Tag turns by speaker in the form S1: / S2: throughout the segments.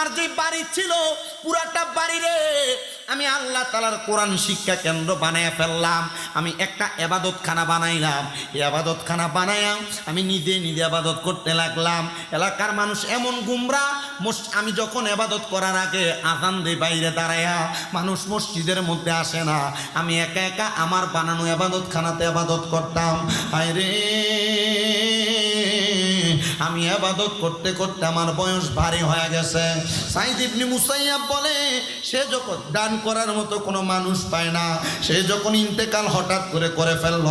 S1: আমার যে বাড়ি ছিল পুরাটা বাড়ি রে আমি আল্লাহ তাআলার কোরআন শিক্ষা কেন্দ্র বানায় ফেললাম। আমি একটা ইবাদতখানা বানাইলাম। এই ইবাদতখানা বানাইয়া আমি নিজে নিজে ইবাদত করতে লাগলাম। এলাকার মানুষ এমন গুমরা, আমি যখন ইবাদত করার আগে আযান দেই বাইরে দাঁড়ায়া, মানুষ মসজিদের মধ্যে আসে না, আমি একা একা আমার বানানো ইবাদতখানাতে ইবাদত করতাম। আরে আমি ইবাদত করতে করতে আমার বয়স ভারী হয়ে গেছে। সাইদ ইবনে মুসাইয়াব বলে সে যখন দান করার মতো কোনো মানুষ পায় না, সে যখন ইন্তেকাল হঠাৎ করে ফেলল,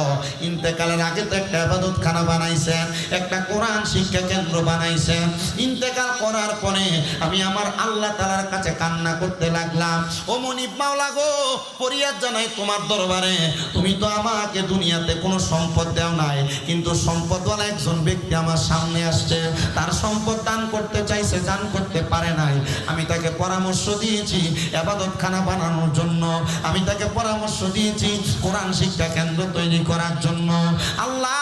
S1: ইন্তেকালের আগে তো একটা ইবাদতখানা বানাইছেন, একটা কোরআন শিক্ষা কেন্দ্র বানাইছেন। ইন্তেকাল করার পরে আমি আমার আল্লাহ তাআলার কাছে কান্না করতে লাগলাম, ও মনিব মাওলা গো, ফরিয়াদ জানাই তোমার দরবারে, তুমি তো আমাকে দুনিয়াতে কোনো সম্পদ দাও নাই, কিন্তু সম্পদওয়ালা একজন ব্যক্তি আমার সামনে আসছে, তার সম্পদ দান করতে চাইছে, দান করতে পারে নাই। আমি তাকে পরামর্শ দিয়েছি ইবাদতখানা বানানোর জন্য, আমি তাকে পরামর্শ দিয়েছি কোরআন শিক্ষা কেন্দ্র তৈরি করার জন্য। আল্লাহ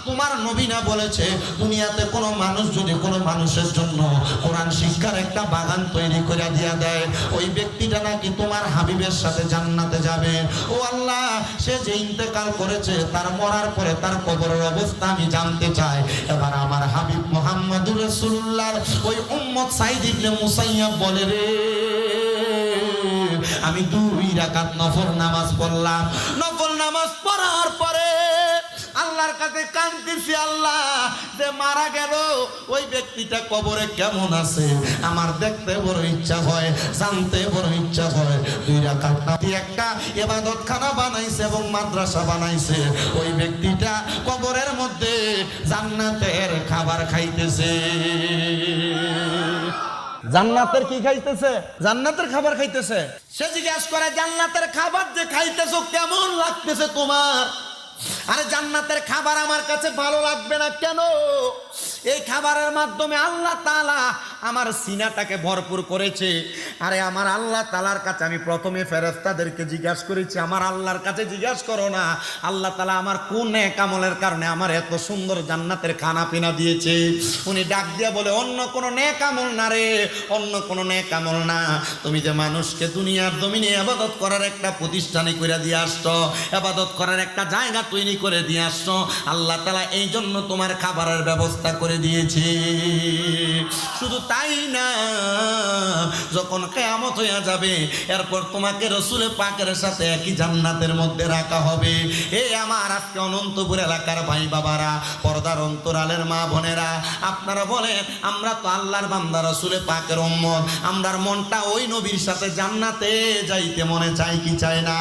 S1: তোমার নবী না বলেছে দুনিয়াতে কোনো মানুষ যদি কোনো মানুষের জন্য কোরআন শিক্ষার একটা বাগান তৈরি করে দিয়া দেয়, ওই ব্যক্তিটা নাকি তোমার হাবিবের সাথে জান্নাতে যাবে। ও আল্লাহ, সে যে ইন্তেকাল করেছে তার মরার পরে তার কবরের অবস্থা আমি জানতে চাই। এবার আমার হাবিব মুহাম্মদুর রাসূলুল্লাহর ওই উম্মত সাইদ ইবনে মুসাইয়াব বলে রে, আমি 2 রাকাত নফল নামাজ পড়লাম। নফল নামাজ পড়ার পরে আল্লাহর কাছে কাঁদতেছি, আল্লাহ যে মারা গেল ওই ব্যক্তিটা কবরে কেমন আছে আমার দেখতে বড় ইচ্ছা হয়, জানতে বড় ইচ্ছা হয়। 2 রাকাত একটা ইবাদতখানা বানাইছে এবং মাদ্রাসা বানাইছে, ওই ব্যক্তিটা কবরের মধ্যে জান্নাতের খাবার খাইতেছে। জান্নাতের কি খাইতেছে? জান্নাতের খাবার খাইতেছে। সে জিজ্ঞাসা করে, জান্নাতের খাবার যে খাইতেছো কেমন লাগতেছে তোমার? আরে জান্নাতের খাবার আমার কাছে ভালো লাগবে না কেন? এই খাবারের মাধ্যমে আল্লাহ তাআলা আমার সিনাটাকে ভরপুর করেছে। আরে আমার আল্লাহ তাআলার কাছে আমি প্রথমে ফেরেশতাদেরকে জিজ্ঞাসা করেছি, আমার আল্লাহর কাছে জিজ্ঞাসা করো না আল্লাহ তাআলা আমার কোন নেক আমলের কারণে আমার এত সুন্দর জান্নাতের খানা পিনা দিয়েছে। উনি ডাক দিয়ে বলে, অন্য কোনো নেক আমল না রে, অন্য কোনো নেক আমল না। তুমি যে মানুষকে দুনিয়ার জমিনে ইবাদত করার একটা প্রতিষ্ঠানে করে দিয়ে আসছো, ইবাদত করার একটা জায়গা তৈরি করে দিয়ে আসছো, আল্লাহ তাআলা এই জন্য তোমার খাবারের ব্যবস্থা করে দিয়েছে। শুধু তাই না, যখন কিয়ামত হয়ে যাবে এরপর তোমাকে রাসূল পাকের সাথে একই জান্নাতের মধ্যে রাখা হবে। এই আমার আজকে অনন্তপুর এলাকার ভাই বাবারা, পর্দার অন্তরালের মা বোনেরা, আপনারা বলেন আমরা তো আল্লাহর বান্দা, রাসূল পাকের উম্মত, আমরার মনটা ওই নবীর সাথে জান্নাতে যাইতে মনে চাই কি চায় না?